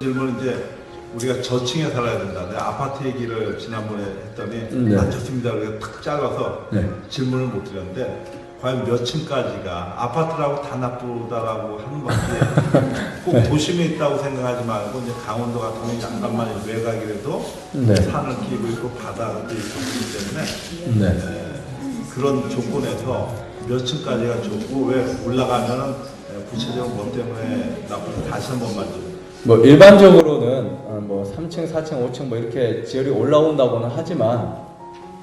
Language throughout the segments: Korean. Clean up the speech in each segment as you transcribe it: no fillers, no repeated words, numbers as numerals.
질문은 이제 우리가 저층에 살아야 된다. 내가 아파트 얘기를 지난번에 했더니 안 좋습니다. 그래서 탁 잘라서 질문을 못 드렸는데 과연 몇 층까지가 아파트라고 다 나쁘다라고 하는 건지 꼭 도심에 있다고 생각하지 말고 이제 강원도 같은 경우는 약간만 외곽이라도 산을 끼고 있고 바다가 또 있기 때문에 그런 조건에서 몇 층까지가 좋고 왜 올라가면은 구체적으로 뭐 때문에 나쁘다 다시 한 번만 좀. 뭐 일반적으로는 뭐 3층, 4층, 5층 뭐 이렇게 지열이 올라온다고는 하지만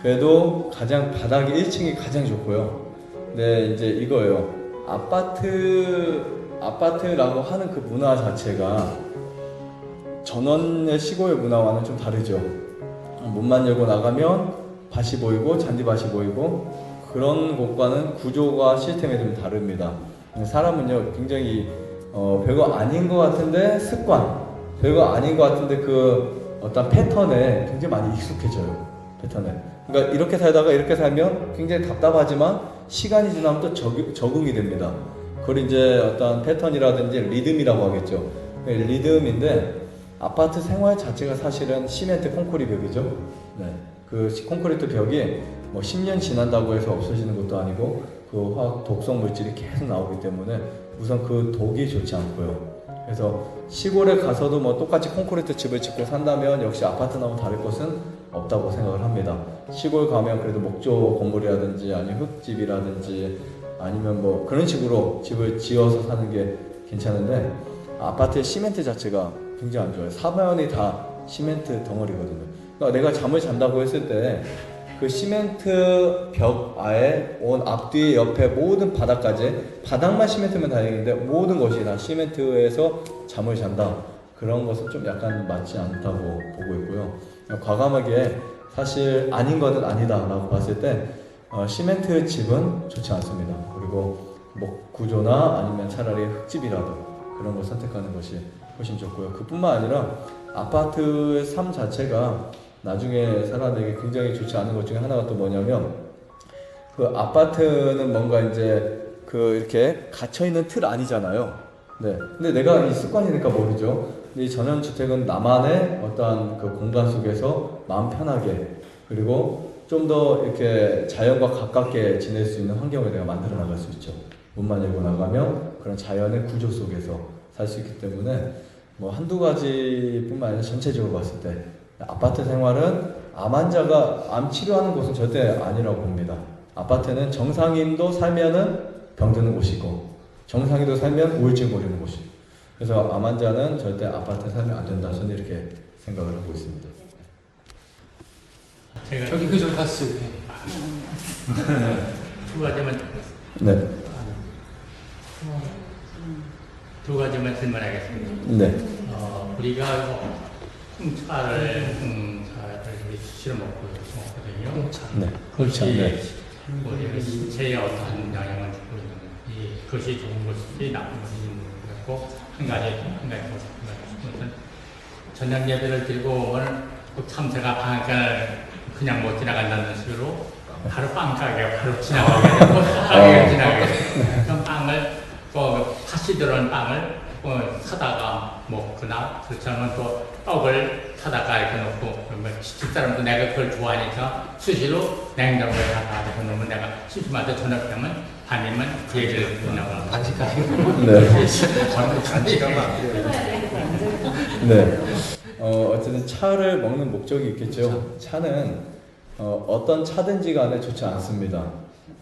그래도 가장 바닥이 1층이 가장 좋고요. 근데 이제 이거예요. 아파트라고 하는 그 문화 자체가 전원의 시골 문화와는 좀 다르죠. 문만 열고 나가면 밭이 보이고 잔디밭이 보이고 그런 곳과는 구조가 시스템이 좀 다릅니다. 사람은요 굉장히 별거 아닌 것 같은데 습관, 별거 아닌 것 같은데 그 어떤 패턴에 굉장히 많이 익숙해져요. 패턴에. 그러니까 이렇게 살다가 이렇게 살면 굉장히 답답하지만 시간이 지나면 또 적응이 됩니다. 그걸 이제 어떤 패턴이라든지 리듬이라고 하겠죠. 리듬인데 아파트 생활 자체가 사실은 시멘트 콘크리트 벽이죠. 네. 그 콘크리트 벽이 뭐 10년 지난다고 해서 없어지는 것도 아니고 그 화학 독성 물질이 계속 나오기 때문에 우선 그 독이 좋지 않고요. 그래서 시골에 가서도 뭐 똑같이 콘크리트 집을 짓고 산다면 역시 아파트하고 다를 것은 없다고 생각을 합니다. 시골 가면 그래도 목조 건물이라든지 아니면 흙집이라든지 아니면 뭐 그런 식으로 집을 지어서 사는 게 괜찮은데 아파트의 시멘트 자체가 굉장히 안 좋아요. 사면이 다 시멘트 덩어리거든요. 그러니까 내가 잠을 잔다고 했을 때 그 시멘트 벽 아래 온 앞뒤 옆에 모든 바닥까지 바닥만 시멘트면 다행인데 모든 것이 다 시멘트에서 잠을 잔다. 그런 것은 좀 약간 맞지 않다고 보고 있고요. 과감하게 사실 아닌 것은 아니다 라고 봤을 때 시멘트 집은 좋지 않습니다. 그리고 뭐 구조나 아니면 차라리 흙집이라도 그런 걸 선택하는 것이 훨씬 좋고요. 그뿐만 아니라 아파트의 삶 자체가 나중에 사람에게 굉장히 좋지 않은 것 중에 하나가 또 뭐냐면 그 아파트는 뭔가 이제 그 이렇게 갇혀있는 틀 아니잖아요. 네. 근데 내가 이 습관이니까 모르죠. 근데 이 전원주택은 나만의 어떤 그 공간 속에서 마음 편하게 그리고 좀 더 이렇게 자연과 가깝게 지낼 수 있는 환경을 내가 만들어 나갈 수 있죠. 문만 열고 나가면 그런 자연의 구조 속에서 살 수 있기 때문에 뭐 한두 가지뿐만 아니라 전체적으로 봤을 때 아파트 생활은 암 환자가 암 치료하는 곳은 절대 아니라고 봅니다. 아파트는 정상인도 살면은 병드는 곳이고 정상인도 살면 우울증 걸리는 곳이고 그래서 암 환자는 절대 아파트에 살면 안 된다. 저는 이렇게 생각을 하고 있습니다. 제가 저기 그저 갔어요. 두 가지만 네. 두 가지만 질문하겠습니다. 네. 우리가 홍차를 우리 실어 먹거든요. 네. 그것이 네. 우리 신체에 어떤 영향을 주고 있는지 그것이 좋은 것인지 나쁜 것인지 모르겠고 한 가지 것은 저녁 예배를 드리고 오늘 참새가 방앗간을 그냥 못 지나간다는 식으로 바로 빵 가게 바로 지나가게 되고 가게를 지나가게 되고 그런 빵을 팥이 들어온 빵을 사다가 먹거나 그렇지 않으면 또 떡을 사다가 이렇게 놓고 그러면 집사람도 내가 그걸 좋아하니까 수시로 냉장고에 갖다 놓으면 내가 심심한테 저녁 되면 밤이면 그 얘기를 끝나고 간식하게 네. 간식하면 안 돼요. 네. 어쨌든 차를 먹는 목적이 있겠죠. 차는 어떤 차든지 간에 좋지 않습니다.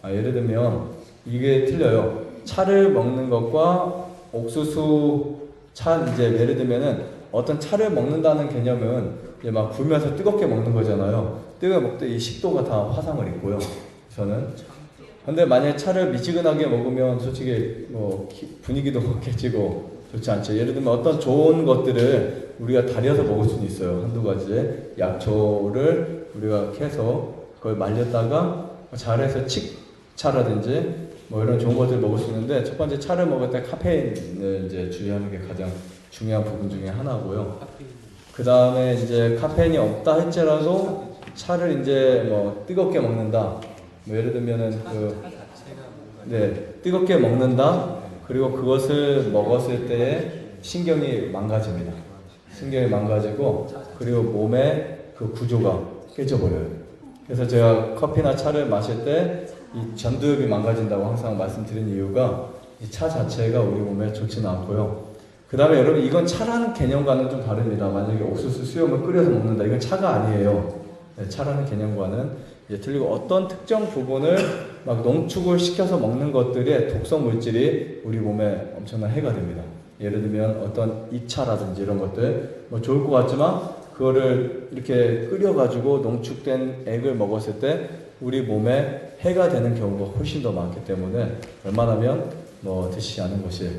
예를 들면 이게 틀려요. 차를 먹는 것과 옥수수 차 이제 예를 들면은 어떤 차를 먹는다는 개념은 이제 막 불면서 뜨겁게 먹는 거잖아요. 뜨겁게 먹을 때 이 식도가 다 화상을 입고요. 저는. 근데 만약에 차를 미지근하게 먹으면 솔직히 뭐 분위기도 깨지고 좋지 않죠. 예를 들면 어떤 좋은 것들을 우리가 달여서 먹을 수는 있어요. 한두 가지의 약초를 우리가 캐서 그걸 말렸다가 잘해서 칡차라든지 뭐 이런 좋은 것들을 먹을 수 있는데 첫 번째 차를 먹을 때 카페인을 이제 주의하는 게 가장 중요한 부분 중에 하나고요. 그 다음에 이제 카페인이 없다 할지라도 차를 이제 뭐 뜨겁게 먹는다. 뭐 예를 들면은 뜨겁게 먹는다. 그리고 그것을 먹었을 때의 신경이 망가집니다. 신경이 망가지고 그리고 몸의 그 구조가 깨져버려요. 그래서 제가 커피나 차를 마실 때 이 전두엽이 망가진다고 항상 말씀드린 이유가 이 차 자체가 우리 몸에 좋지는 않고요. 그 다음에 여러분 이건 차라는 개념과는 좀 다릅니다. 만약에 옥수수 수염을 끓여서 먹는다. 이건 차가 아니에요. 네, 차라는 개념과는 이제 틀리고 어떤 특정 부분을 막 농축을 시켜서 먹는 것들의 독성 물질이 우리 몸에 엄청난 해가 됩니다. 예를 들면 어떤 잎차라든지 이런 것들 뭐 좋을 것 같지만 그거를 이렇게 끓여가지고 농축된 액을 먹었을 때 우리 몸에 해가 되는 경우가 훨씬 더 많기 때문에 웬만하면 뭐 드시지 않는 것이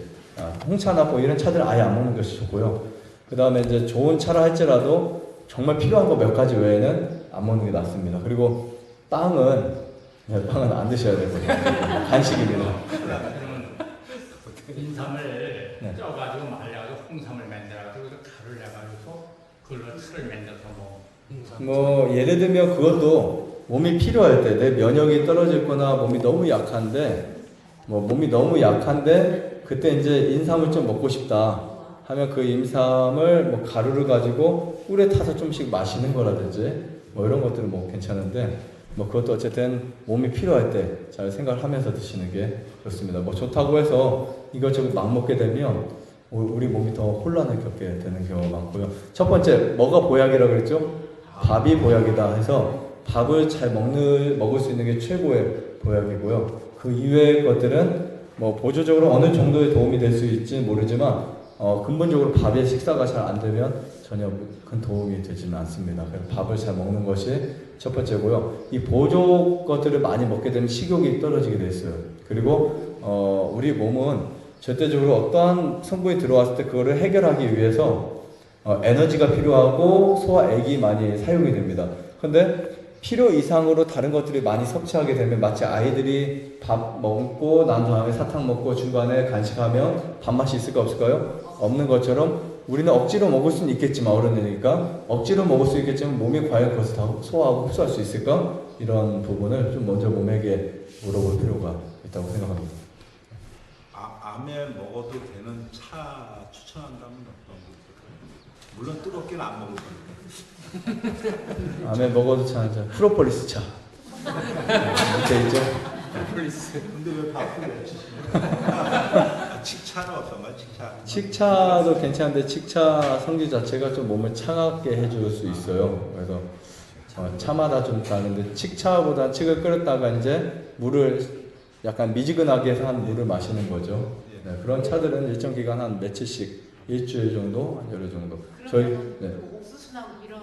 홍차나 뭐 이런 차들 아예 안 먹는 것이 좋고요. 그 다음에 이제 좋은 차라 할지라도 정말 필요한 거 몇 가지 외에는 안 먹는 게 낫습니다. 그리고 빵은 안 드셔야 되거든요. 간식입니다. 인삼을 쪄가지고 말려가지고 홍삼을 만들어가지고 가루를 내가지고 그걸로 술을 만들어서 뭐 예를 들면 그것도 몸이 필요할 때 내 면역이 떨어질 거나 몸이 너무 약한데 그때 이제 인삼을 좀 먹고 싶다 하면 그 인삼을 뭐 가루를 가지고 꿀에 타서 좀씩 마시는 거라든지 뭐 이런 것들은 뭐 괜찮은데 뭐 그것도 어쨌든 몸이 필요할 때 잘 생각을 하면서 드시는 게 좋습니다. 뭐 좋다고 해서 이것저것 막 먹게 되면 우리 몸이 더 혼란을 겪게 되는 경우가 많고요. 첫 번째 뭐가 보약이라고 그랬죠? 밥이 보약이다 해서 밥을 잘 먹을 수 있는 게 최고의 보약이고요. 그 이외의 것들은 뭐 보조적으로 어느 정도의 도움이 될 수 있지는 모르지만 근본적으로 밥의 식사가 잘 안 되면 전혀 큰 도움이 되지는 않습니다. 그래서 밥을 잘 먹는 것이 첫 번째고요. 이 보조 것들을 많이 먹게 되면 식욕이 떨어지게 돼 있어요. 그리고 우리 몸은 절대적으로 어떠한 성분이 들어왔을 때 그거를 해결하기 위해서 에너지가 필요하고 소화액이 많이 사용이 됩니다. 근데 필요 이상으로 다른 것들이 많이 섭취하게 되면 마치 아이들이 밥 먹고 난 다음에 사탕 먹고 중간에 간식하면 밥맛이 있을까 없을까요? 없는 것처럼 우리는 억지로 먹을 수는 있겠지만 어른이니까 억지로 먹을 수 있겠지만 몸이 과연 그것을 다 소화하고 흡수할 수 있을까? 이런 부분을 좀 먼저 몸에게 물어볼 필요가 있다고 생각합니다. 암에 먹어도 되는 차 추천한다면 어떤 거? 물론 뜨겁게는 안 먹을 거예요. 암에 먹어도 차, 프로폴리스 차. 밑에 있죠? 프로폴리스. 근데 왜 밥을 왜 칙차는 어떤가요? 칙차. 칙차도 괜찮은데 칙차 성질 자체가 좀 몸을 차갑게 해줄 수 있어요. 그래서 차마다 좀 다른데 칙차보다 칡을 끓였다가 이제 물을 약간 미지근하게 해서 한 물을 마시는 거죠. 네, 그런 차들은 일정 기간 한 며칠씩 일주일 정도, 한 열흘 정도. 저희 옥수수나 이런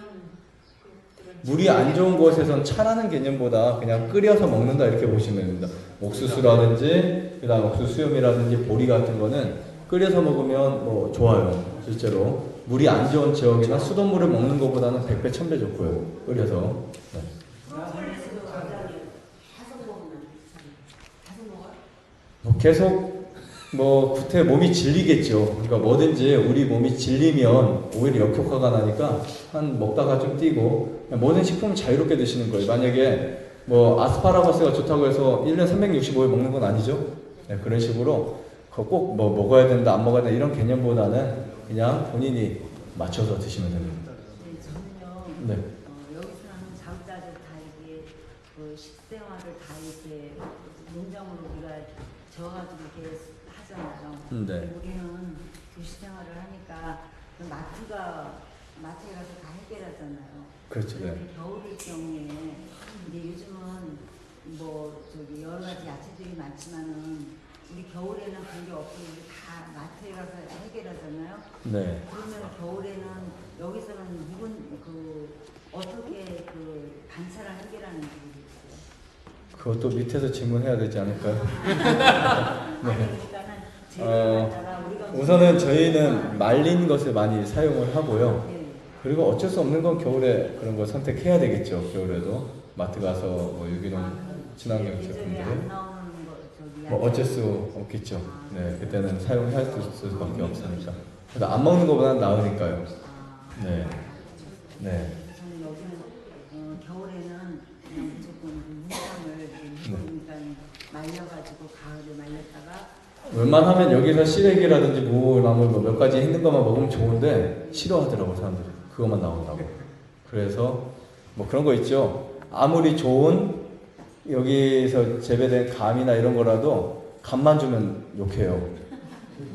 물이 안 좋은 곳에선 차라는 개념보다 그냥 끓여서 먹는다 이렇게 보시면 됩니다. 옥수수라든지 그다음 옥수수 수염이라든지 보리 같은 거는 끓여서 먹으면 뭐 좋아요. 실제로 물이 안 좋은 지역이나 수돗물을 먹는 것보다는 100배, 1000배 좋고요. 끓여서. 네. 뭐 계속 뭐 구태 몸이 질리겠죠. 그러니까 뭐든지 우리 몸이 질리면 오히려 역효과가 나니까 한 먹다가 좀 뛰고 모든 식품을 자유롭게 드시는 거예요. 만약에 뭐 아스파라거스가 좋다고 해서 1년 365일 먹는 건 아니죠. 네, 그런 식으로 꼭 뭐 먹어야 된다 안 먹어야 된다 이런 개념보다는 그냥 본인이 맞춰서 드시면 됩니다. 네, 저는요. 네. 여기서 하는 자급자족 다 이게 그 식생활을 다 이렇게 농장으로 우리가 저어가지고 이렇게 하잖아요. 네. 우리는 도시생활을 하니까 그 마트에 가서 다 해결하잖아요. 그렇죠. 네. 그런데 겨울일 경우에 근데 요즘은 뭐 저기 여러 가지 야채들이 많지만은 우리 겨울에는 그런 게 없고 우리 다 마트에 가서 해결하잖아요. 네. 그러면 겨울에는 여기서는 어떻게 그 반차를 해결하는지 모르겠어요. 그것도 밑에서 질문해야 되지 않을까요? 네. 우선은 저희는 말린 것을 많이 사용을 하고요. 네. 그리고 어쩔 수 없는 건 겨울에 그런 걸 선택해야 되겠죠. 겨울에도 마트 가서 뭐 유기농 친환경 제품들 뭐 어쩔 수 없겠죠. 네, 그때는 사용할 수밖에 없으니까. 그래서 안 먹는 것보다는 나으니까요. 네, 네. 저는 여기는 겨울에는 그냥 무조건 문상을 그러니까 말려가지고 가을에 말렸다가 웬만하면 여기서 시래기라든지 무나물 뭐 몇 가지 있는 것만 먹으면 좋은데 싫어하더라고 사람들이. 그것만 나온다고. 그래서 뭐 그런 거 있죠. 아무리 좋은 여기서 재배된 감이나 이런 거라도 감만 주면 욕해요.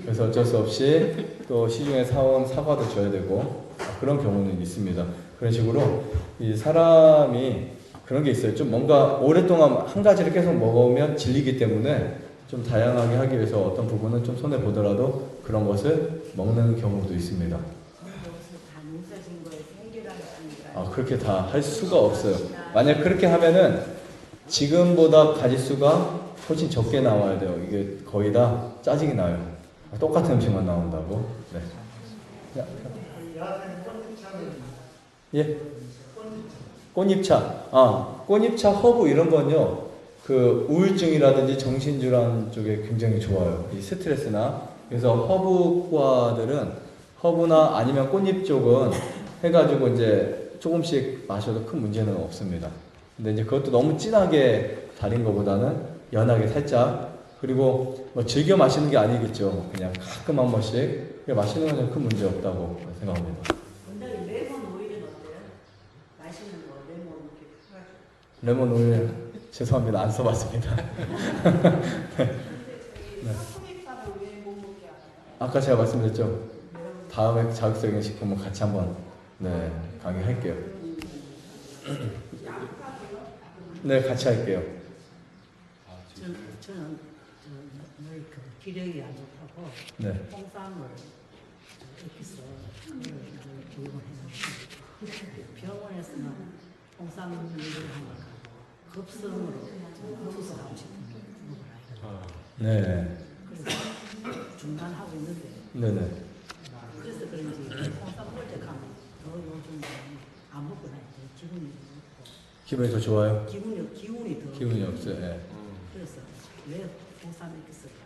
그래서 어쩔 수 없이 또 시중에 사온 사과도 줘야 되고 그런 경우는 있습니다. 그런 식으로 이 사람이 그런 게 있어요. 좀 뭔가 오랫동안 한 가지를 계속 먹으면 질리기 때문에 좀 다양하게 하기 위해서 어떤 부분은 좀 손해 보더라도 그런 것을 먹는 경우도 있습니다. 그렇게 다 할 수가 없어요. 만약 그렇게 하면은 지금보다 가짓수가 훨씬 적게 나와야 돼요. 이게 거의 다 짜증이 나요. 똑같은 음식만 나온다고. 네. 예. 꽃잎차. 꽃잎차, 허브 이런 건요. 그 우울증이라든지 정신질환 쪽에 굉장히 좋아요. 이 스트레스나. 그래서 허브과들은 허브나 아니면 꽃잎 쪽은 해가지고 이제 조금씩 마셔도 큰 문제는 없습니다. 근데 이제 그것도 너무 진하게 달인 것보다는 연하게 살짝. 그리고 뭐 즐겨 마시는 게 아니겠죠. 그냥 가끔 한 번씩 마시는 건 큰 문제 없다고 생각합니다. 원장님 레몬 오일은 어때요? 맛있는 거 레몬 이렇게 풀어가지고. 레몬 오일 죄송합니다. 안 써봤습니다. 네. 아까 제가 말씀드렸죠. 다음에 자극적인 식품은 같이 한번 강의할게요. 네, 같이 할게요. 저는 늘 그 기력이 안 좋다고 네. 홍삼을 이렇게서 교육을 했는데 병원에서는 홍삼 얘기를 하니까 급성으로 수술하고 싶은 게 먹으라. 네. 그래서 중단하고 있는데 네네. 그래서 그런지 홍삼 먹을 때 가면 더 요즘 안 먹고 나니까 기분이 없고 기분이 더 좋아요? 기운이 더 기분이 없어요. 네. 그래서 왜 홍삼 이렇게 쓸까?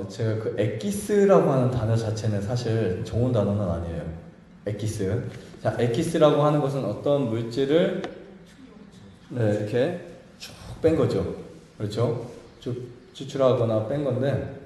제가 그 엑기스라고 하는 단어 자체는 사실 좋은 단어는 아니에요. 엑기스. 자, 엑기스라고 하는 것은 어떤 물질을 이렇게 쭉 뺀 거죠. 그렇죠? 쭉 추출하거나 뺀 건데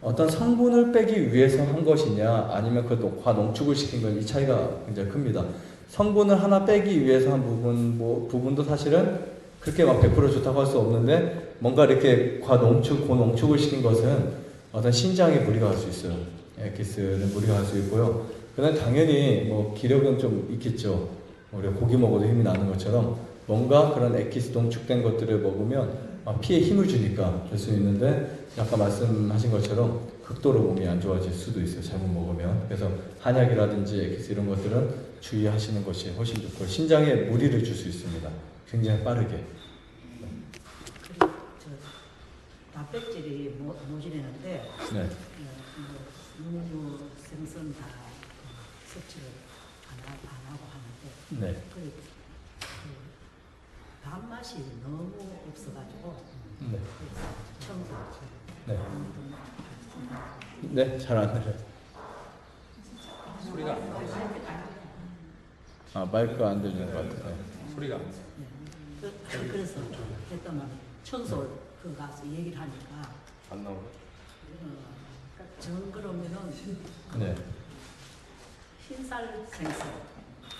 어떤 성분을 빼기 위해서 한 것이냐 아니면 그 과농축을 시킨 건 이 차이가 굉장히 큽니다. 성분을 하나 빼기 위해서 한 부분도 사실은 그렇게 막 100% 좋다고 할 수 없는데 뭔가 이렇게 고농축을 시킨 것은 어떤 신장에 무리가 갈 수 있어요. 엑기스는 무리가 갈 수 있고요. 그다음 당연히 뭐 기력은 좀 있겠죠. 우리가 고기 먹어도 힘이 나는 것처럼 뭔가 그런 엑기스 농축된 것들을 먹으면 피에 힘을 주니까 될 수 있는데 아까 말씀하신 것처럼 극도로 몸이 안 좋아질 수도 있어요. 잘못 먹으면. 그래서 한약이라든지 엑기스 이런 것들은 주의하시는 것이 훨씬 좋고 신장에 무리를 줄 수 있습니다. 굉장히 빠르게. 그리고 단백질이 모자라는데 네. 육류 생선 다 섭취를 안 하고 하는데 네. 그 단맛이 너무 없어가지고 네. 청소 네. 네, 잘 안 들려요. 소리가 안 나요. 마이크가 안 들리는 것 같아요. 소리가 안 나요. 그래서 했더만 청소 그 가서 얘기를 하니까 안 나오네. 정 그러면은 네. 흰살 생선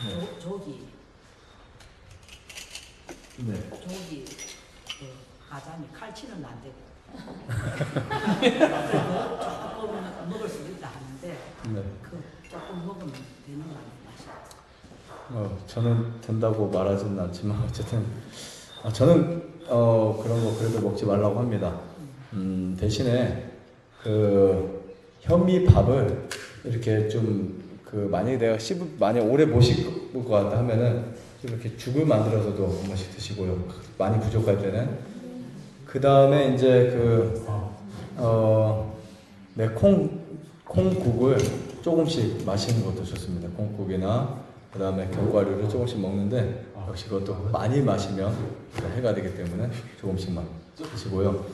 네. 조기 네. 그 가자미 칼치는 안 되고 조금 먹을 수 있다 하는데 네. 그 조금 먹으면 되는 거 아니에요? 저는 된다고 말하지는 않지만 어쨌든 저는 그런 거 그래도 먹지 말라고 합니다. 대신에 그 현미밥을 이렇게 좀 만약에 내가 만약 오래 못 씹을 것 같다 하면은 이렇게 죽을 만들어서도 한 번씩 드시고요. 많이 부족할 때는. 그 다음에 이제 콩국을 조금씩 마시는 것도 좋습니다. 콩국이나 그 다음에 견과류를 조금씩 먹는데 역시 그것도 많이 마시면 해가 되기 때문에 조금씩만 드시고요.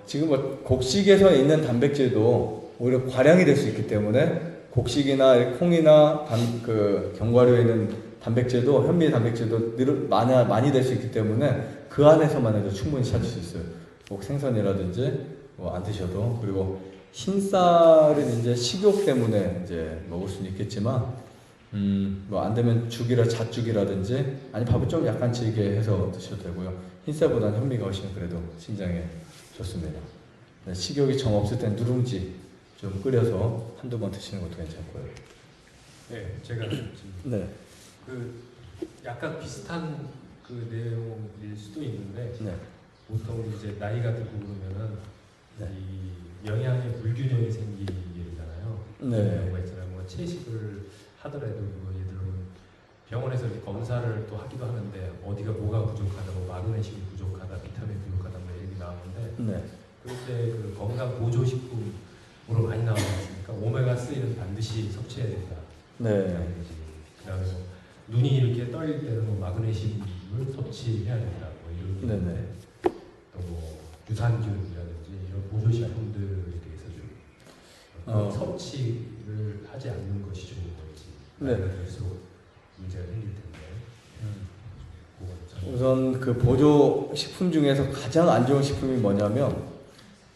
지금 곡식에서 있는 단백질도 오히려 과량이 될 수 있기 때문에 곡식이나 콩이나 견과류에 있는 단백질도 현미 단백질도 많이 될 수 있기 때문에 그 안에서만 해도 충분히 찾을 수 있어요. 꼭 생선이라든지 안 드셔도. 그리고 흰쌀은 이제 식욕 때문에 이제 먹을 수는 있겠지만 뭐 안 되면 죽이라 잣죽이라든지 아니 밥을 좀 약간 질게 해서 드셔도 되고요. 흰쌀보다는 현미가 훨씬 그래도 신장에 좋습니다. 네, 식욕이 정 없을 땐 누룽지 좀 끓여서 한두 번 드시는 것도 괜찮고요. 네, 제가 지금 네. 그 약간 비슷한 그 내용일 수도 있는데 네. 보통 이제 나이가 들고 그러면은 네. 이 영양의 불균형이 생기잖아요. 네. 경우가 있잖아요. 뭐 채식을 하더라도 뭐 예를 들면 병원에서 이렇게 검사를 또 하기도 하는데 어디가 뭐가 부족하다, 뭐 마그네슘이 부족하다, 비타민 부족하다 뭐 얘기 나오는데 네. 그럴 때 그 건강 보조 식품으로 많이 나오지 않습니까? 오메가 3는 반드시 섭취해야 된다. 네. 그다음에 뭐 눈이 이렇게 떨릴 때는 뭐 마그네슘을 섭취해야 된다. 뭐 이런 게 네네. 있는데 또 뭐 유산균이라든지 이런 보조 식품들에 대해서 좀 섭취를 하지 않는 것이 좋은 건지 네. 나이가 들수록 문제가 생길 텐데 그건 참 우선 그 보조 식품 중에서 가장 안 좋은 식품이 뭐냐면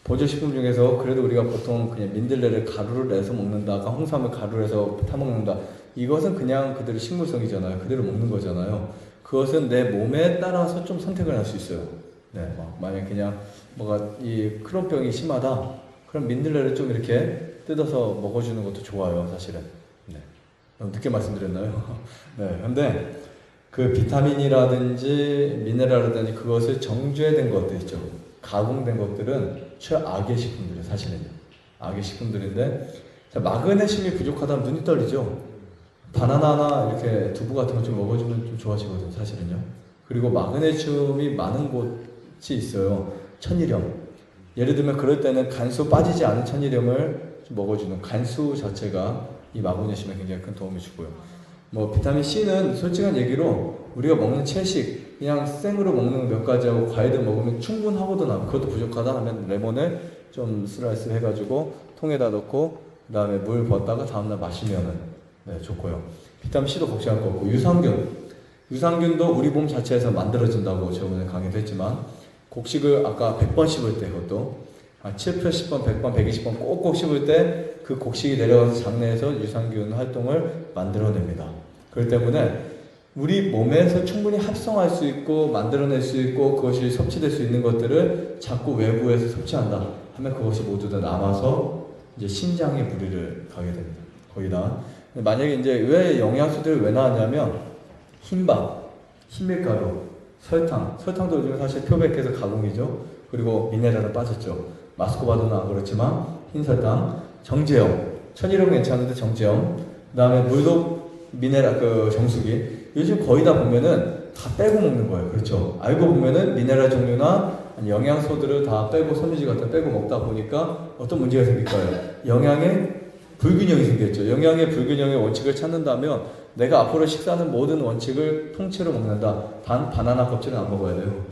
보조 식품 중에서 그래도 우리가 보통 그냥 민들레를 가루를 내서 먹는다가 홍삼을 가루를 해서 타 먹는다. 이것은 그냥 그대로 식물성이잖아요. 그대로 먹는 거잖아요. 그것은 내 몸에 따라서 좀 선택을 할 수 있어요. 네, 만약 그냥 뭐가 이 크론병이 심하다. 그럼 민들레를 좀 이렇게 뜯어서 먹어주는 것도 좋아요, 사실은. 네. 너무 늦게 말씀드렸나요? 네. 근데 그 비타민이라든지 미네랄이라든지 그것을 정제된 것들 있죠. 가공된 것들은 최악의 식품들이에요, 사실은요. 악의 식품들인데, 자, 마그네슘이 부족하다면 눈이 떨리죠. 바나나나 이렇게 두부 같은 거 좀 먹어주면 좀 좋아지거든요, 사실은요. 그리고 마그네슘이 많은 곳이 있어요. 천일염. 예를 들면 그럴 때는 간수 빠지지 않은 천일염을 좀 먹어주는 간수 자체가 이 마그네슘에 굉장히 큰 도움을 주고요. 뭐 비타민 C는 솔직한 얘기로 우리가 먹는 채식 그냥 생으로 먹는 몇 가지하고 과일들 먹으면 충분하거든. 그것도 부족하다 하면 레몬을 좀 슬라이스 해가지고 통에다 넣고 그 다음에 물 붓다가 다음날 마시면은 네, 좋고요. 비타민 C도 걱정할 거 없고 유산균도 우리 몸 자체에서 만들어진다고 저번에 강의도 했지만 곡식을 아까 100번 씹을 때 그것도 7, 80번, 100번, 120번 꼭꼭 씹을 때 그 곡식이 내려가서 장내에서 유산균 활동을 만들어냅니다. 그렇기 때문에 우리 몸에서 충분히 합성할 수 있고 만들어낼 수 있고 그것이 섭취될 수 있는 것들을 자꾸 외부에서 섭취한다 하면 그것이 모두 다 남아서 이제 신장에 무리를 가게 됩니다. 거기다 만약에 이제 왜 영양소들이 왜 나왔냐면 흰밥, 흰밀가루, 설탕도 요즘 사실 표백해서 가공이죠. 그리고 미네랄은 빠졌죠. 마스코바도는 안 그렇지만 흰설탕, 정제염, 천일염 괜찮은데 정제염, 그 다음에 물도 미네랄 그 정수기. 요즘 거의 다 보면은 다 빼고 먹는 거예요. 그렇죠. 알고 보면은 미네랄 종류나 영양소들을 다 빼고 섬유질 같은 거 빼고 먹다 보니까 어떤 문제가 생길까요? 영양의 불균형이 생겼죠. 영양의 불균형의 원칙을 찾는다면 내가 앞으로 식사하는 모든 원칙을 통째로 먹는다. 단 바나나 껍질은 안 먹어야 돼요.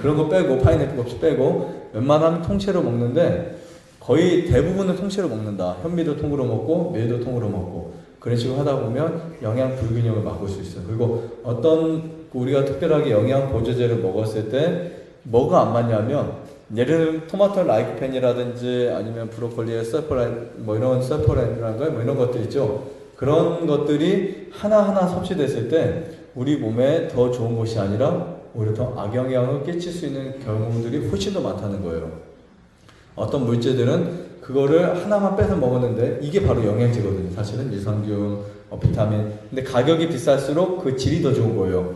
그런 거 빼고 파인애플 껍질 빼고 웬만하면 통째로 먹는데 거의 대부분은 통째로 먹는다. 현미도 통으로 먹고 밀도 통으로 먹고 그런 식으로 하다 보면 영양 불균형을 막을 수 있어요. 그리고 어떤 우리가 특별하게 영양 보조제를 먹었을 때 뭐가 안 맞냐면 예를 들면 토마토 라이코펜이라든지 아니면 브로콜리의 서포렌 뭐 이런 서포렌이라는 뭐 이런 것들 있죠. 그런 것들이 하나하나 섭취됐을 때 우리 몸에 더 좋은 것이 아니라 오히려 더 악영향을 끼칠 수 있는 경우들이 훨씬 더 많다는 거예요. 어떤 물질들은 그거를 하나만 빼서 먹었는데 이게 바로 영양제거든요. 사실은 유산균, 비타민. 근데 가격이 비쌀수록 그 질이 더 좋은 거예요.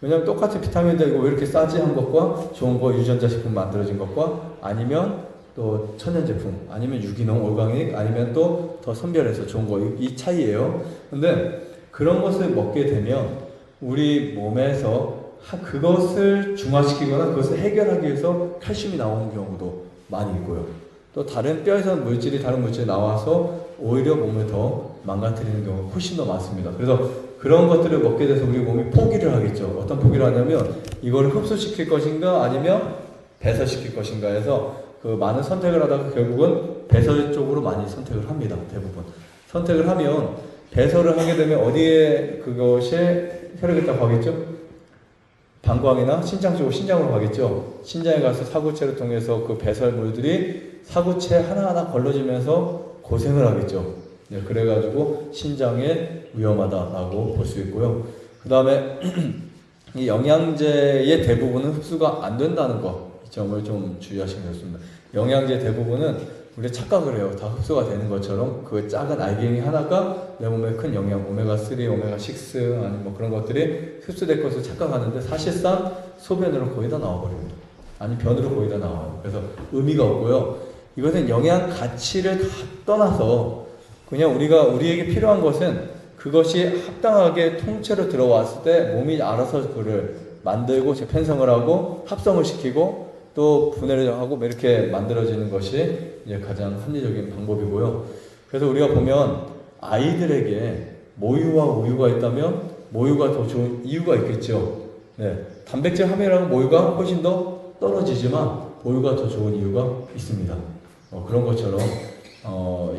왜냐면 똑같은 비타민인데 이거 왜 이렇게 싸지 한 것과 좋은 거 유전자 식품 만들어진 것과 아니면 또 천연 제품, 아니면 유기농, 올가닉, 아니면 또 더 선별해서 좋은 거 이 차이예요. 근데 그런 것을 먹게 되면 우리 몸에서 그것을 중화시키거나 그것을 해결하기 위해서 칼슘이 나오는 경우도 많이 있고요. 또 다른 뼈에서 다른 물질이 나와서 오히려 몸을 더 망가뜨리는 경우가 훨씬 더 많습니다. 그래서 그런 것들을 먹게 돼서 우리 몸이 포기를 하겠죠. 어떤 포기를 하냐면 이걸 흡수시킬 것인가 아니면 배설시킬 것인가 해서 그 많은 선택을 하다가 결국은 배설 쪽으로 많이 선택을 합니다. 대부분. 선택을 하면 배설을 하게 되면 어디에 그것이 혈액에다 가겠죠? 방광이나 신장 쪽으로 신장으로 가겠죠. 신장에 가서 사구체를 통해서 그 배설물들이 사구체 하나하나 걸러지면서 고생을 하겠죠. 네, 그래가지고 신장에 위험하다라고 볼 수 있고요. 그 다음에 이 영양제의 대부분은 흡수가 안 된다는 거, 이 점을 좀 주의하시면 좋습니다. 영양제 대부분은 우리가 착각을 해요. 다 흡수가 되는 것처럼 그 작은 알갱이 하나가 내 몸에 큰 영양, 오메가3, 오메가6 아니면 뭐 그런 것들이 흡수될 것으로 착각하는데 사실상 소변으로 거의 다 나와버립니다. 아니 변으로 거의 다 나와요. 그래서 의미가 없고요. 이것은 영양 가치를 다 떠나서 그냥 우리에게 필요한 것은 그것이 합당하게 통째로 들어왔을 때 몸이 알아서 그를 만들고 재편성을 하고 합성을 시키고 또 분해를 하고 이렇게 만들어지는 것이 이제 가장 합리적인 방법이고요. 그래서 우리가 보면 아이들에게 모유와 우유가 있다면 모유가 더 좋은 이유가 있겠죠. 네, 단백질 함유량은 모유가 훨씬 더 떨어지지만 모유가 더 좋은 이유가 있습니다. 그런 것처럼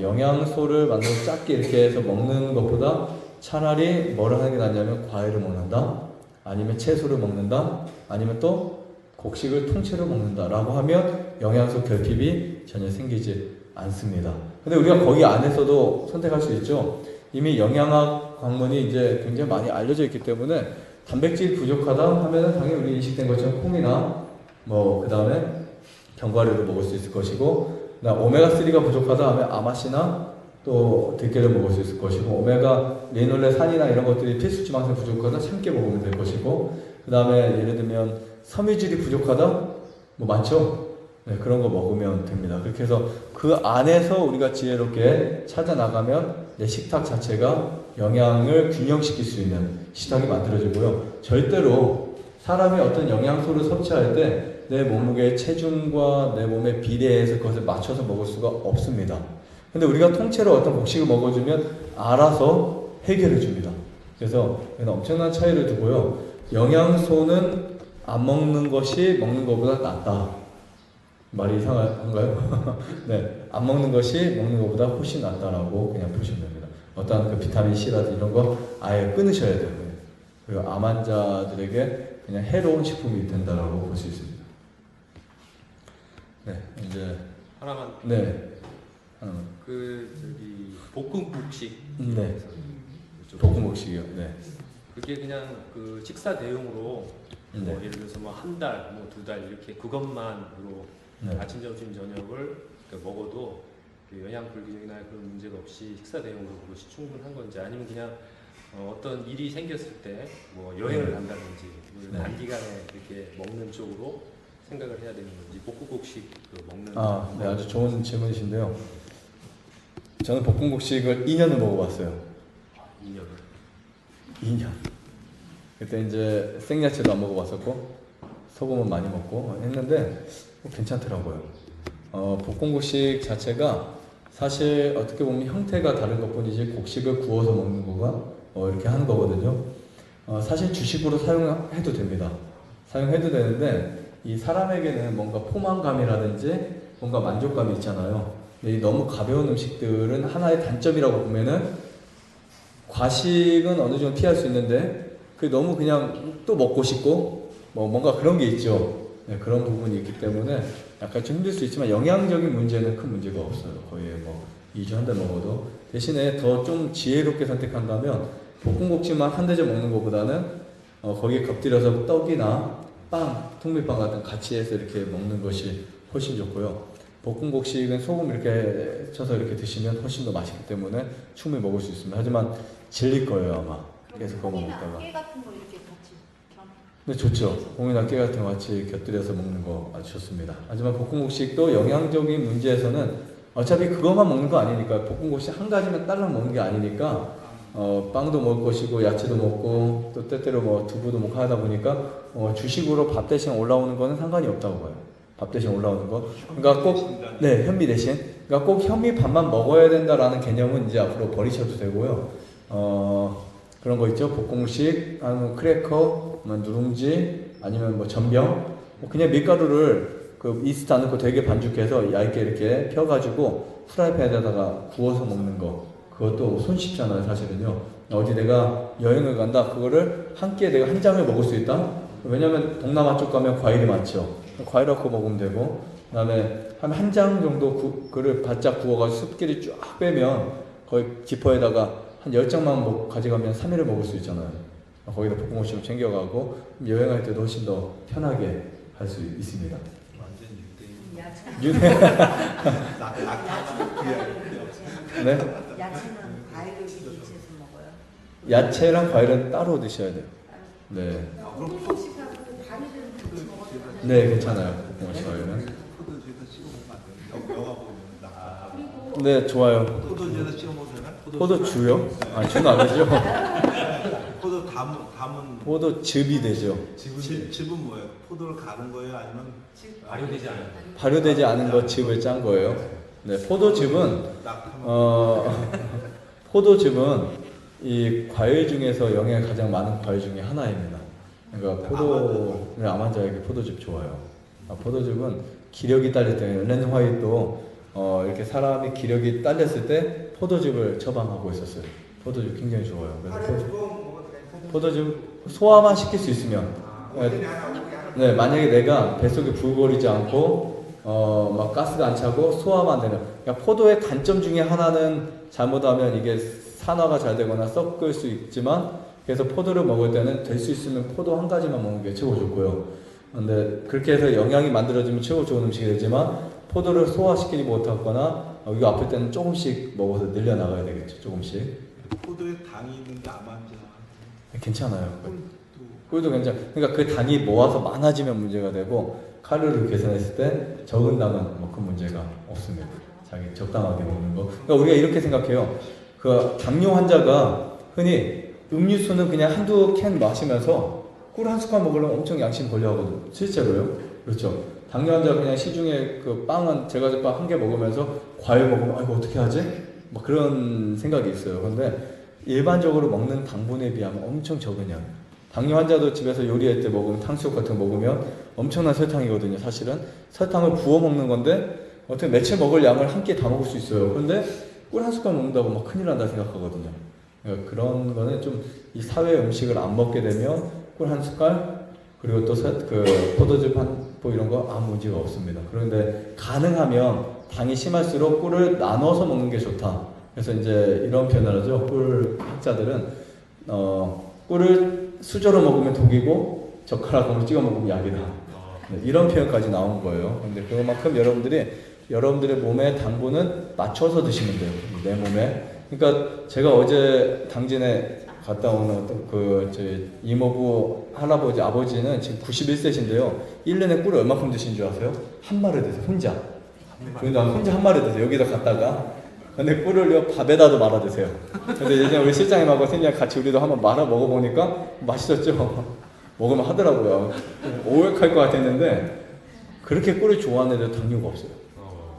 영양소를 만들어서 작게 이렇게 해서 먹는 것보다 차라리 뭐를 하는 게 낫냐면 과일을 먹는다, 아니면 채소를 먹는다, 아니면 또 곡식을 통째로 먹는다라고 하면 영양소 결핍이 전혀 생기지 않습니다. 근데 우리가 거기 안에서도 선택할 수 있죠. 이미 영양학 학문이 이제 굉장히 많이 알려져 있기 때문에 단백질 부족하다 하면은 당연히 우리 인식된 것처럼 콩이나 뭐 그 다음에 견과류를 먹을 수 있을 것이고, 그다음 오메가3가 부족하다 하면 아마씨나 또 들깨를 먹을 수 있을 것이고, 오메가 리놀레산이나 이런 것들이 필수지방산 부족하다 참깨 먹으면 될 것이고, 그 다음에 예를 들면 섬유질이 부족하다? 뭐 많죠? 네, 그런 거 먹으면 됩니다. 그렇게 해서 그 안에서 우리가 지혜롭게 찾아나가면 내 식탁 자체가 영양을 균형시킬 수 있는 식탁이 만들어지고요. 절대로 사람이 어떤 영양소를 섭취할 때 내 몸무게의 체중과 내 몸의 비례해서 그것을 맞춰서 먹을 수가 없습니다. 근데 우리가 통째로 어떤 곡식을 먹어주면 알아서 해결해 줍니다. 그래서 엄청난 차이를 두고요. 영양소는 안 먹는 것이 먹는 것보다 낫다. 말이 이상한가요? 네, 안 먹는 것이 먹는 것보다 훨씬 낫다라고 그냥 보시면 됩니다. 어떤 그 비타민 C라든지 이런 거 아예 끊으셔야 되고요. 그리고 암 환자들에게 그냥 해로운 식품이 된다라고 볼 수 있습니다. 네, 이제 하나만. 네, 볶음국식. 네, 볶음국식이요. 네, 그게 그냥 그 식사 대용으로 네. 뭐 예를 들어서 뭐 한 달, 뭐 두 달 이렇게 그것만으로 네. 아침, 점심, 저녁을 먹어도 그 영양 불균형이나 그런 문제가 없이 식사 대용으로 그것이 충분한 건지, 아니면 그냥 어떤 일이 생겼을 때 뭐 여행을 간다든지 네. 단기간에 이렇게 먹는 쪽으로 생각을 해야 되는 건지, 볶음국식 그 먹는. 네, 아주 좋은 질문이신데요. 저는 볶음국식을 2년을 먹어봤어요. 2년을. 2년. 그때 이제 생야채도 안 먹어봤었고 소금은 많이 먹고 했는데 괜찮더라고요. 볶음국식 자체가 사실 어떻게 보면 형태가 다른 것뿐이지 곡식을 구워서 먹는 거가 이렇게 하는 거거든요. 사실 주식으로 사용해도 됩니다. 사용해도 되는데 이 사람에게는 뭔가 포만감이라든지 뭔가 만족감이 있잖아요. 근데 이 너무 가벼운 음식들은 하나의 단점이라고 보면은 과식은 어느 정도 피할 수 있는데 그 너무 그냥 또 먹고 싶고 뭐 뭔가 그런 게 있죠. 네, 그런 부분이 있기 때문에 약간 좀 힘들 수 있지만 영양적인 문제는 큰 문제가 없어요. 거의 뭐 2주 한 달 먹어도. 대신에 더 좀 지혜롭게 선택한다면 볶음국수만 한 대접 먹는 것보다는 거기에 곁들여서 떡이나 빵, 통밀빵 같은 같이 해서 이렇게 먹는 것이 훨씬 좋고요. 볶음국식은 소금 이렇게 쳐서 이렇게 드시면 훨씬 더 맛있기 때문에 충분히 먹을 수 있습니다. 하지만 질릴 거예요 아마. 계속 그거 먹다가. 깨 같은 거 이렇게 같이 겸. 네, 좋죠. 콩이나 깨 같은 거 같이 곁들여서 먹는 거 아주 좋습니다. 하지만 볶음국식도 영양적인 문제에서는 어차피 그것만 먹는 거 아니니까, 볶음국식 한 가지만 딸랑 먹는 게 아니니까 빵도 먹을 것이고 야채도 먹고 또 때때로 뭐 두부도 먹고 하다 보니까 주식으로 밥 대신 올라오는 거는 상관이 없다고 봐요. 밥 대신 올라오는 거. 그러니까 꼭 현미 대신. 그러니까 꼭 현미 밥만 먹어야 된다라는 개념은 이제 앞으로 버리셔도 되고요. 그런 거 있죠. 볶음식, 아니면 크래커, 누룽지, 아니면 뭐 전병, 그냥 밀가루를 그 이스트 안 넣고 되게 반죽해서 얇게 이렇게 펴가지고 프라이팬에다가 구워서 먹는 거. 그것도 손쉽잖아요, 사실은요. 어디 내가 여행을 간다, 그거를 한 끼에 내가 한 장을 먹을 수 있다? 왜냐면 동남아 쪽 가면 과일이 많죠. 과일 넣고 먹으면 되고, 그다음에 한 장 정도 그를 바짝 구워가지고 습기를 쫙 빼면 거의 지퍼에다가 한 10장만 가져가면 3일을 먹을 수 있잖아요. 거기다 볶음옷 챙겨가고 여행할 때도 훨씬 더 편하게 할 수 있습니다. 완전 윤- 네? 야채는 과일을 무치해서 먹어요. 야채랑 과일은 따로 드셔야 돼요. 네, 볶음식하고 과일은 같이 먹어요. 네 괜찮아요. 볶음옷 과일은. 포도주에다 찍어 먹으면 안 돼요. 영화 보면 나. 그리고 네 좋아요. 포도주에다 찍어 먹으면 되나? 포도주요? 아 주는 아니죠. 포도 담은 포도즙이 되죠. 즙은 뭐예요? 포도를 가는 거예요? 아니면 발효되지 않은 발효되지 않은 거 즙을 짠 거예요. 네, 포도즙은 낙타만 포도즙은 이 과일 중에서 영양이 가장 많은 과일 중에 하나입니다. 그러니까 암환자에게 포도즙 좋아요. 포도즙은 기력이 딸릴 때, 엘렌 화이트도 이렇게 사람이 기력이 딸렸을 때 포도즙을 처방하고 있었어요. 포도즙 굉장히 좋아요. 그래서 포도즙 소화만 시킬 수 있으면, 네, 만약에 내가 뱃속에 부글거리지 않고 막 가스가 안 차고 소화만 되는, 그러니까 포도의 단점 중에 하나는 잘못하면 이게 산화가 잘 되거나 썩을 수 있지만, 그래서 포도를 먹을 때는 될 수 있으면 포도 한 가지만 먹는 게 최고 좋고요. 근데 그렇게 해서 영양이 만들어지면 최고 좋은 음식이 되지만, 포도를 소화시키지 못하거나 이거 아플 때는 조금씩 먹어서 늘려나가야 되겠죠. 조금씩. 포도에 당이 있는데 암환자 괜찮아요. 꿀도 괜찮아. 그러니까 그 당이 모아서 많아지면 문제가 되고, 칼로리를 계산했을 때 적은 당은 뭐 큰 문제가 없습니다. 자기 적당하게 먹는 거. 그러니까 우리가 이렇게 생각해요. 그 당뇨 환자가 흔히 음료수는 그냥 한두 캔 마시면서 꿀 한 숟갈 먹으려면 엄청 양심 걸려 하거든요. 실제로요. 그렇죠. 당뇨 환자 그냥 시중에 그 빵은 제과제빵 한 개 먹으면서 과일 먹으면 이거 어떻게 하지? 막 그런 생각이 있어요. 근데 일반적으로 먹는 당분에 비하면 엄청 적은 양. 당뇨 환자도 집에서 요리할 때 먹으면 탕수육 같은 거 먹으면 엄청난 설탕이거든요. 사실은 설탕을 부어 먹는 건데 어떻게 며칠 먹을 양을 한 끼에 다 먹을 수 있어요. 근데 꿀 한 숟갈 먹는다고 막 큰일 난다 생각하거든요. 그러니까 그런 거는 좀 이 사회 음식을 안 먹게 되면 꿀 한 숟갈 그리고 또 그 포도즙 한 포 이런 거 아무 문제가 없습니다. 그런데 가능하면 당이 심할수록 꿀을 나눠서 먹는 게 좋다. 그래서 이제 이런 표현을 하죠. 꿀 학자들은 꿀을 수저로 먹으면 독이고 젓가락으로 찍어 먹으면 약이다. 네, 이런 표현까지 나온 거예요. 근데 그만큼 여러분들의 몸에 당분은 맞춰서 드시면 돼요. 내 몸에. 그러니까 제가 어제 당진에 갔다 오는 저희 이모부 할아버지 아버지는 지금 91세신데요. 1년에 꿀을 얼마큼 드시는 줄 아세요? 한 마리 드세요. 혼자. 그러니까 혼자 한 마리 드세요. 여기다 갔다가. 근데 꿀을요 밥에다도 말아 드세요. 근데 예전에 우리 실장님하고 선생님 같이 우리도 한번 말아 먹어보니까 맛있었죠. 먹으면 하더라고요. 오역할 것 같았는데 그렇게 꿀을 좋아하는 애들 당뇨가 없어요.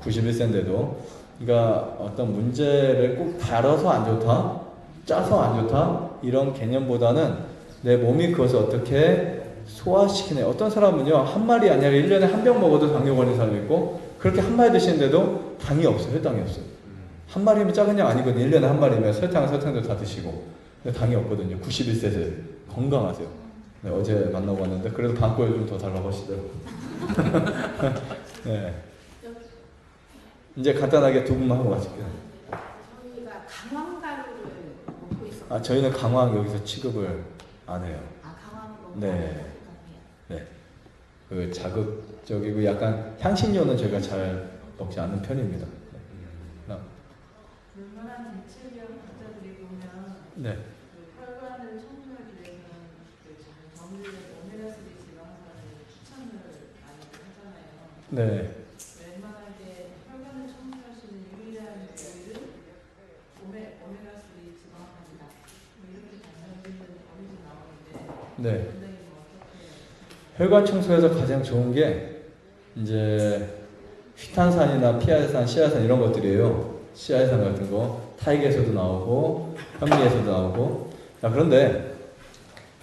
91세인데도. 그러니까 어떤 문제를 꼭 달아서 안 좋다, 짜서 안 좋다 이런 개념보다는 내 몸이 그것을 어떻게 소화시키네. 어떤 사람은요 한 마리 아니라 1년에 한 병 먹어도 당뇨 걸린 사람이 있고 그렇게 한 마리 드시는데도 당이 없어요. 혈당이 없어요. 한 마리면 작은 양 아니거든요. 1년에 한 마리면 설탕도 다 드시고 근데 당이 없거든요. 91세세 건강하세요. 네, 어제 만나고 왔는데 그래도 방골 좀 더 달라고 하시더라고요. 네. 이제 간단하게 두 분만 하고 마칠게요. 저희가 강황가루를 먹고 있었거든요. 아 저희는 강황 여기서 취급을 안 해요. 강황을 네. 네. 그 자극적이고 약간 향신료는 제가 잘 먹지 않는 편입니다. 네. 웬만한 대체령 환자들이 보면 네. 그 혈관을 청소하기 위해서는 그 정밀 오메가3 지방산을 추천을 많이 하잖아요. 네. 웬만하게 혈관을 청소할 수 있는 유일한 오일은 오메가3 지방산이다. 뭐 이렇게 단정짓는 어휘도 나오는데 네. 굉장히 뭐 어떻게 혈관 청소에서 가장 좋은 게 이제 휘탄산이나 피아산, 씨앗산 이런 것들이에요. 씨앗산 같은 거 타익에서도 나오고 현미에서도 나오고. 자, 그런데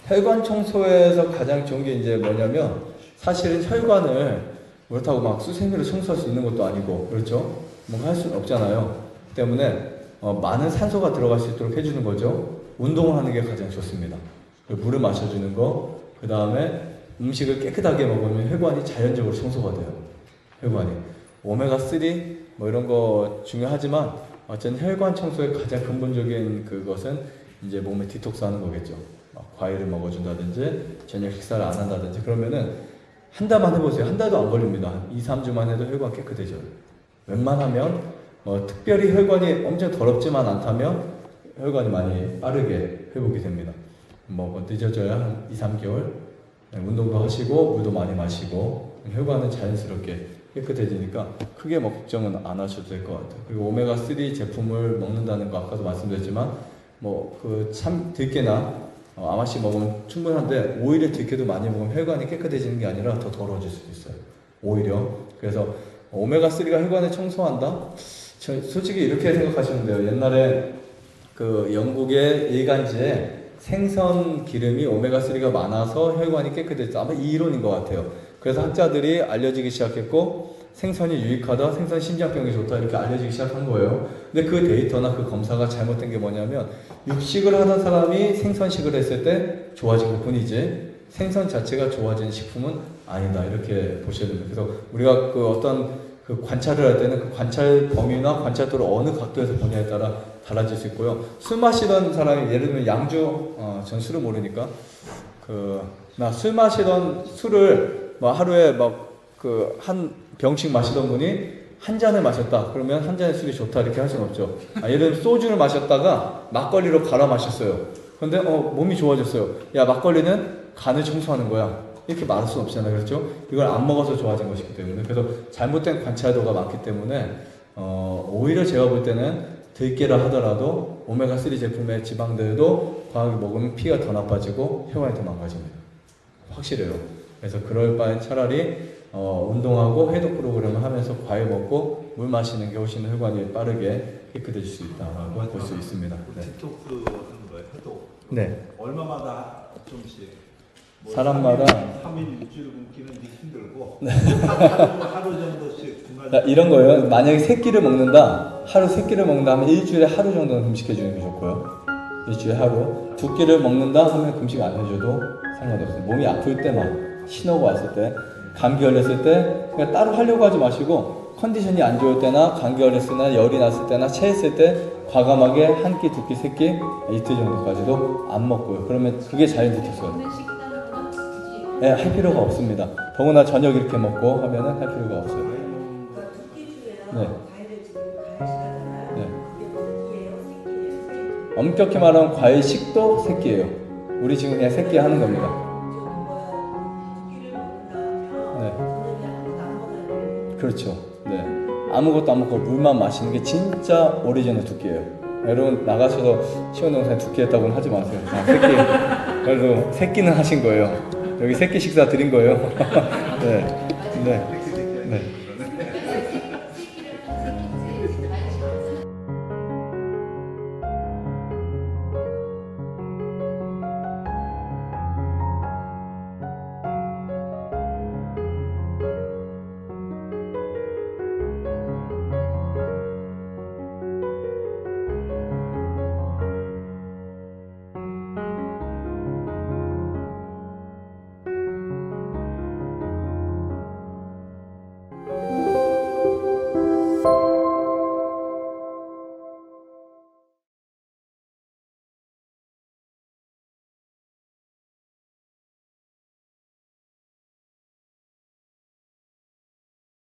혈관 청소에서 가장 좋은 게 이제 뭐냐면 사실은 혈관을 그렇다고 막 수세미로 청소할 수 있는 것도 아니고 그렇죠? 뭔가 할 수는 없잖아요. 때문에 많은 산소가 들어갈 수 있도록 해주는 거죠. 운동을 하는 게 가장 좋습니다. 물을 마셔주는 거, 그 다음에 음식을 깨끗하게 먹으면 혈관이 자연적으로 청소가 돼요. 혈관이. 오메가3 뭐 이런 거 중요하지만 어쨌든 혈관 청소의 가장 근본적인 그것은 이제 몸에 디톡스 하는 거겠죠. 막 과일을 먹어준다든지 저녁 식사를 안 한다든지 그러면은 한 달만 해보세요. 한 달도 안 걸립니다. 2, 3주만 해도 혈관 깨끗해져요. 웬만하면 뭐 특별히 혈관이 엄청 더럽지만 않다면 혈관이 많이 빠르게 회복이 됩니다. 뭐 늦어져야 한 2, 3개월 운동도 하시고 물도 많이 마시고 혈관은 자연스럽게 깨끗해지니까 크게 뭐 걱정은 안 하셔도 될 것 같아요. 그리고 오메가3 제품을 먹는다는 거 아까도 말씀드렸지만 뭐 그 참 들깨나 아마씨 먹으면 충분한데 오히려 들깨도 많이 먹으면 혈관이 깨끗해지는 게 아니라 더 더러워질 수도 있어요. 오히려. 그래서 오메가3가 혈관을 청소한다? 솔직히 이렇게 생각하시면 돼요. 옛날에 그 영국의 일간지에 생선 기름이 오메가3가 많아서 혈관이 깨끗해졌다. 아마 이 이론인 것 같아요. 그래서 학자들이 알려지기 시작했고 생선이 유익하다, 생선 심장병에 좋다 이렇게 알려지기 시작한 거예요. 근데 그 데이터나 그 검사가 잘못된 게 뭐냐면 육식을 하던 사람이 생선식을 했을 때 좋아진 것 뿐이지 생선 자체가 좋아진 식품은 아니다 이렇게 보셔야 됩니다. 그래서 우리가 그 어떤 그 관찰을 할 때는 그 관찰 범위나 관찰도를 어느 각도에서 보냐에 따라 달라질 수 있고요. 술 마시던 사람이 예를 들면 양주, 전 술을 모르니까 나 술 마시던 술을 뭐 하루에 막 그 한 병씩 마시던 분이 한 잔을 마셨다. 그러면 한 잔의 술이 좋다 이렇게 할 수는 없죠. 예를 들면 소주를 마셨다가 막걸리로 갈아 마셨어요. 그런데 몸이 좋아졌어요. 야 막걸리는 간을 청소하는 거야. 이렇게 말할 수는 없잖아요. 그렇죠? 이걸 안 먹어서 좋아진 것이기 때문에 그래서 잘못된 관찰도가 많기 때문에 오히려 제가 볼 때는 들깨라 하더라도 오메가3 제품의 지방들도 과하게 먹으면 피가 더 나빠지고 혈관이 더 망가집니다. 확실해요. 그래서 그럴 바엔 차라리 운동하고 해독 프로그램을 하면서 과일 먹고 물 마시는 게 훨씬 혈관이 빠르게 깨끗해질 수 있다고 볼 수 있습니다. 네. 디톡스 하는 거예요? 해독? 네. 얼마마다 좀씩? 뭐 사람마다 3일 일주일 굶기는 게 힘들고 하루 정도씩 중간에 이런 거예요. 만약에 세 끼를 먹는다, 하루 세 끼를 먹는다 하면 일주일에 하루 정도는 금식해 주는 게 좋고요. 일주일에 하루. 두 끼를 먹는다 하면 금식 안 해줘도 상관없어요. 몸이 아플 때만, 신호가 왔을 때, 감기 걸렸을 때 그냥 따로 하려고 하지 마시고 컨디션이 안 좋을 때나 감기 걸렸을 때나 열이 났을 때나 체했을 때 과감하게 한 끼, 두 끼, 세 끼, 이틀 정도까지도 안 먹고요. 그러면 그게 자연 디톡스가 돼요. 네, 할 필요가 없습니다. 더구나 저녁 이렇게 먹고 하면은 할 필요가 없어요. 그러니까 두끼 중에요. 네. 과일을 지금 가열시켰잖아요. 네. 그게 몇 끼예요? 세 끼예요? 엄격히 말하면 과일식도 세 끼예요. 우리 지금 그냥 세 끼 하는 겁니다. 저기 뭐야, 두 끼를 먹는다면 네. 오늘 아무것도 안 먹어야 돼요. 그렇죠. 네. 아무것도 안 먹고 물만 마시는 게 진짜 오리지널 두 끼예요. 여러분 나가셔서 시원동산에 두 끼 했다고는 하지 마세요. 세 끼. 그래도 세 끼는 하신 거예요. 여기 세 끼 식사 드린 거예요. 네. 네. 네.